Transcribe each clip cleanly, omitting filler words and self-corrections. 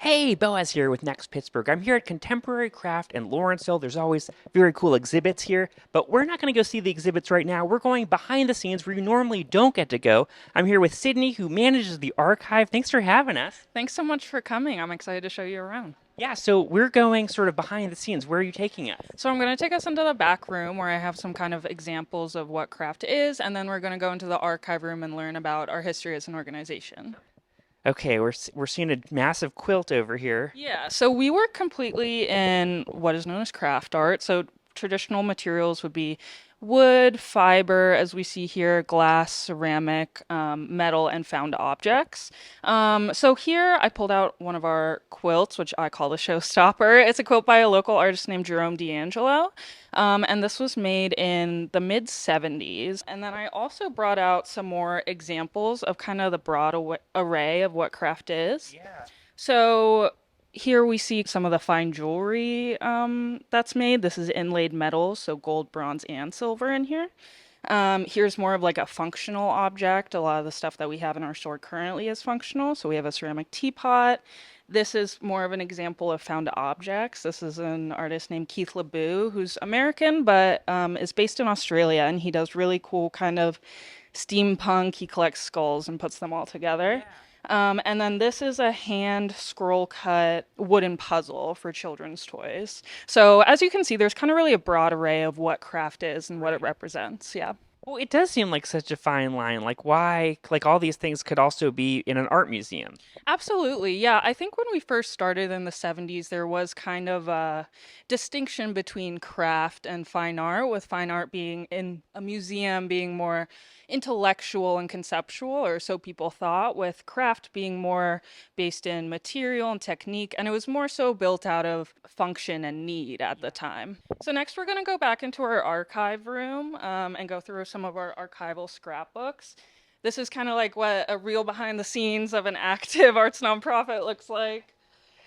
Hey, Boaz here with Next Pittsburgh. I'm here at Contemporary Craft in Lawrenceville. There's always very cool exhibits here, but we're not going to go see the exhibits right now. We're going behind the scenes where you normally don't get to go. I'm here with Sydney, who manages the archive. Thanks for having us. Thanks so much for coming. I'm excited to show you around. Yeah, so we're going sort of behind the scenes. Where are you taking us? So I'm going to take us into the back room where I have some kind of examples of what craft is, and then we're going to go into the archive room and learn about our history as an organization. Okay, we're seeing a massive quilt over here. Yeah, so we work completely in what is known as craft art. So traditional materials would be wood, fiber, as we see here, glass, ceramic, metal, and found objects. So here I pulled out one of our quilts, which I call the showstopper. It's a quilt by a local artist named Jerome D'Angelo. And this was made in the mid 70s. And then I also brought out some more examples of kind of the broad array of what craft is. Yeah. So here we see some of the fine jewelry that's made. This is inlaid metals, so gold, bronze, and silver in here. Here's more of like a functional object. A lot of the stuff that we have in our store currently is functional. So we have a ceramic teapot. This is more of an example of found objects. This is an artist named Keith LeBou, who's American but is based in Australia, and he does really cool kind of steampunk. He collects skulls and puts them all together. And then this is a hand scroll cut wooden puzzle for children's toys. So as you can see, there's kind of really a broad array of what craft is and what it represents. Yeah. Well, it does seem like such a fine line. Like, why, like, all these things could also be in an art museum. Absolutely. Yeah. I think when we first started in the 70s, there was kind of a distinction between craft and fine art, with fine art being in a museum being more intellectual and conceptual, or so people thought, with craft being more based in material and technique. And it was more so built out of function and need at the time. So, next, we're going to go back into our archive room and go through some of our archival scrapbooks. This is kind of like what a real behind the scenes of an active arts nonprofit looks like.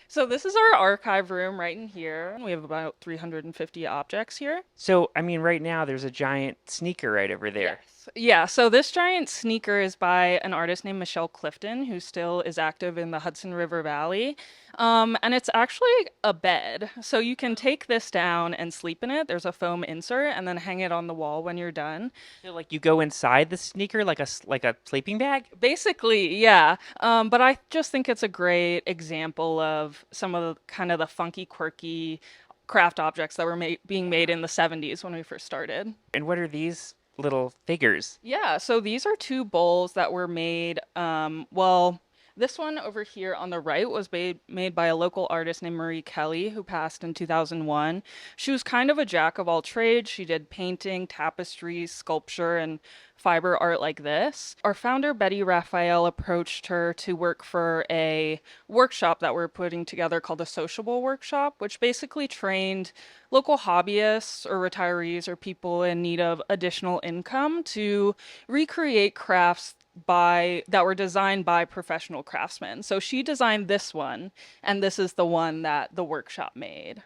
So this is our archive room right in here. We have about 350 objects here. So, I mean, right now there's a giant sneaker right over there. Yes. Yeah, so this giant sneaker is by an artist named Michelle Clifton, who still is active in the Hudson River Valley. And it's actually a bed. So you can take this down and sleep in it. There's a foam insert, and then hang it on the wall when you're done. So, like, you go inside the sneaker like like a sleeping bag? Basically, yeah. But I just think it's a great example of some of the kind of the funky, quirky craft objects that were being made in the 70s when we first started. And what are these little figures? Yeah, so these are two bowls that were made. Well, this one over here on the right was made by a local artist named Marie Kelly, who passed in 2001. She was kind of a jack of all trades. She did painting, tapestry, sculpture, and fiber art like this. Our founder, Betty Raphael, approached her to work for a workshop that we're putting together called the Sociable Workshop, which basically trained local hobbyists or retirees or people in need of additional income to recreate crafts by that were designed by professional craftsmen. So she designed this one, and this is the one that the workshop made.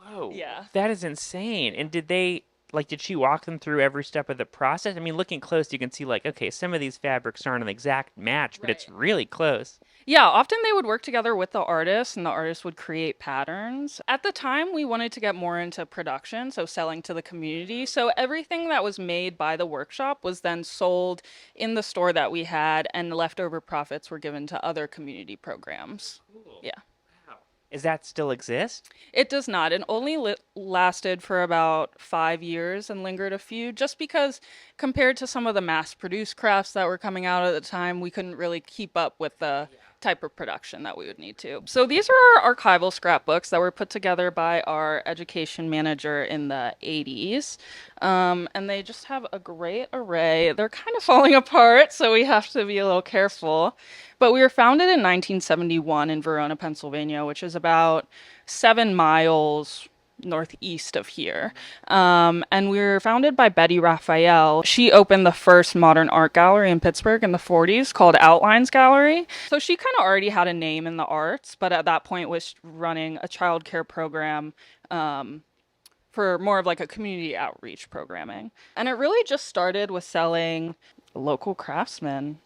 Whoa, Yeah. that is insane. And did she walk them through every step of the process? I mean, looking close, you can see, like, okay, some of these fabrics aren't an exact match, but it's Right. really close. Yeah, often they would work together with the artist, and the artist would create patterns. At the time, we wanted to get more into production, so selling to the community. So everything that was made by the workshop was then sold in the store that we had, and leftover profits were given to other community programs. Cool. Yeah. Wow. Does that still exist? It does not. It only lasted for about 5 years and lingered a few, just because compared to some of the mass produced crafts that were coming out at the time, we couldn't really keep up with the type of production that we would need to. So these are our archival scrapbooks that were put together by our education manager in the 80s. And they just have a great array. They're kind of falling apart, so we have to be a little careful. But we were founded in 1971 in Verona, Pennsylvania, which is about 7 miles northeast of here. And we were founded by Betty Raphael. She opened the first modern art gallery in Pittsburgh in the 40s called Outlines Gallery. So she kind of already had a name in the arts, but at that point was running a childcare program for more of like a community outreach programming. And it really just started with selling local craftsmen.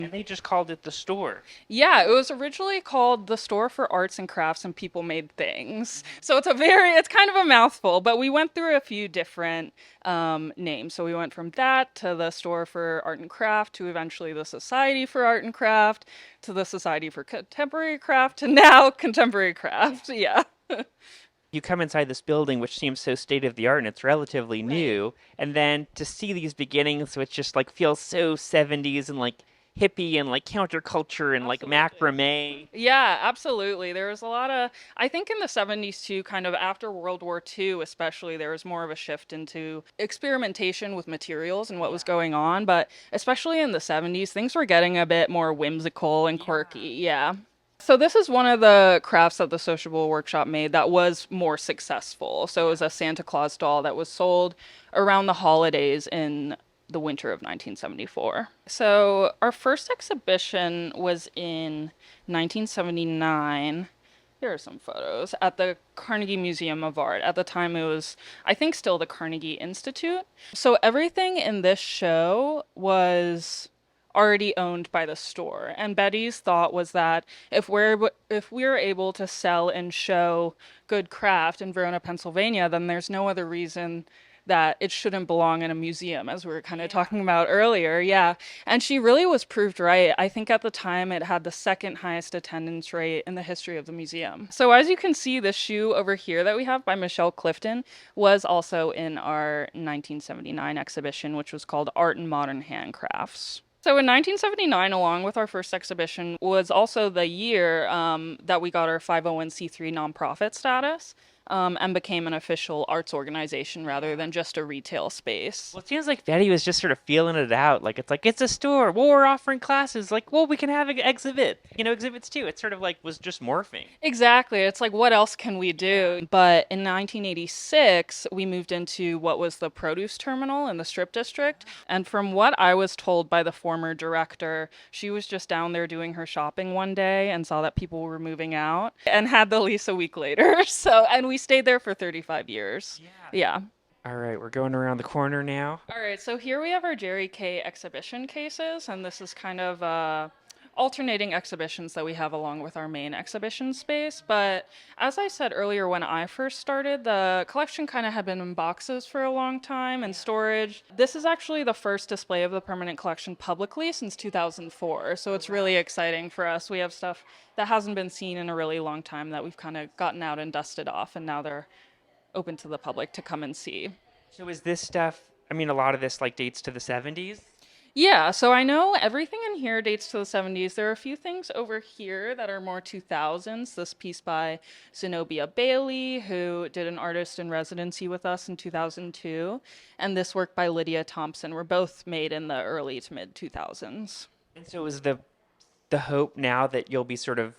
And they just called it the store. Yeah, it was originally called the Store for Arts and Crafts and People Made Things. So it's kind of a mouthful, but we went through a few different names. So we went from that to the Store for Art and Craft to eventually the Society for Art and Craft to the Society for Contemporary Craft to now Contemporary Craft. Yeah. You come inside this building, which seems so state of the art and it's relatively Right. new, and then to see these beginnings, which just like feels so 70s and like hippie and like counterculture and like Absolutely. macrame. Yeah, absolutely. There was a lot of, I think in the 70s too, kind of after World War II, especially, there was more of a shift into experimentation with materials and what was going on. But especially in the 70s, things were getting a bit more whimsical and quirky. Yeah. Yeah. So this is one of the crafts that the Sociable Workshop made that was more successful. So it was a Santa Claus doll that was sold around the holidays in the winter of 1974. So our first exhibition was in 1979. Here are some photos at the Carnegie Museum of Art. At the time, it was, I think, still the Carnegie Institute. So everything in this show was already owned by the store. And Betty's thought was that if we're able to sell and show good craft in Verona, Pennsylvania, then there's no other reason that it shouldn't belong in a museum, as we were kind of Yeah. talking about earlier. Yeah. And she really was proved right. I think at the time it had the second highest attendance rate in the history of the museum. So as you can see, the shoe over here that we have by Michelle Clifton was also in our 1979 exhibition, which was called Art and Modern Handcrafts. So in 1979, along with our first exhibition, was also the year that we got our 501c3 nonprofit status and became an official arts organization rather than just a retail space. Well, it seems like Betty was just sort of feeling it out. Like it's a store. Well, we're offering classes. Like, well, we can have an exhibit. Exhibits too. It sort of like was just morphing. Exactly. It's like, what else can we Yeah. do? But in 1986, we moved into what was the produce terminal in the Strip District. And from what I was told by the former director, she was just down there doing her shopping one day and saw that people were moving out and had the lease a week later. So, and we stayed there for 35 years. Yeah. Yeah. All right, we're going around the corner now. All right, so here we have our Jerry K exhibition cases, and this is kind of alternating exhibitions that we have along with our main exhibition space. But as I said earlier, when I first started, the collection kind of had been in boxes for a long time and storage. This is actually the first display of the permanent collection publicly since 2004, so it's really exciting for us. We have stuff that hasn't been seen in a really long time that we've kind of gotten out and dusted off, and now they're open to the public to come and see. So is this stuff? I mean, a lot of this like dates to the 70s. Yeah, so I know everything in here dates to the 70s. There are a few things over here that are more 2000s. This piece by Zenobia Bailey, who did an artist in residency with us in 2002, and this work by Lydia Thompson were both made in the early to mid 2000s. And so is the hope now that you'll be sort of,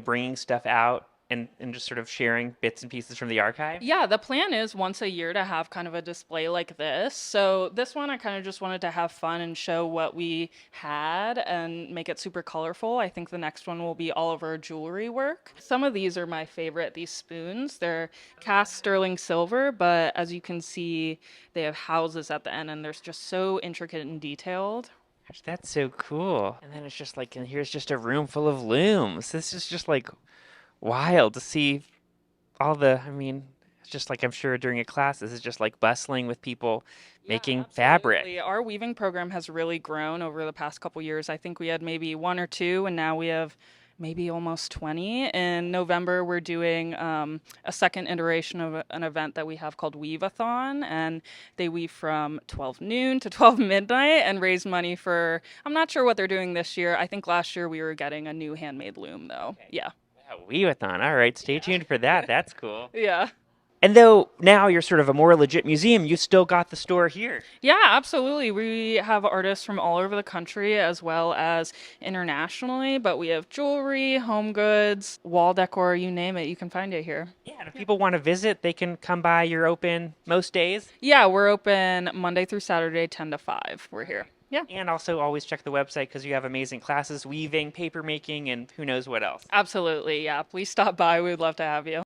bringing stuff out and just sort of sharing bits and pieces from the archive? Yeah, the plan is once a year to have kind of a display like this. So this one I kind of just wanted to have fun and show what we had and make it super colorful. I think the next one will be all of our jewelry work. Some of these are my favorite, these spoons. They're cast sterling silver, but as you can see, they have houses at the end and they're just so intricate and detailed. Gosh, that's so cool. And then it's just like, and here's just a room full of looms. This is just like wild to see all the, I mean, it's just like I'm sure during a class, this is just like bustling with people Yeah, making absolutely. fabric. Our weaving program has really grown over the past couple years. I think we had maybe one or two, and now we have maybe almost 20. In November, we're doing a second iteration of an event that we have called Weave-a-thon, and they weave from 12 noon to 12 midnight and raise money for, I'm not sure what they're doing this year. I think last year we were getting a new handmade loom, though. Okay. Yeah. Wow, Weave-a-thon. All right, stay tuned for that. That's cool. Yeah. And though now you're sort of a more legit museum, you still got the store here. Yeah, absolutely. We have artists from all over the country as well as internationally, but we have jewelry, home goods, wall decor, you name it, you can find it here. Yeah, and if people want to visit, they can come by. You're open most days. Yeah, we're open Monday through Saturday, 10 to 5. We're here. Yeah, And also always check the website because you have amazing classes, weaving, paper making, and who knows what else. absolutely. Yeah, please stop by. We'd love to have you.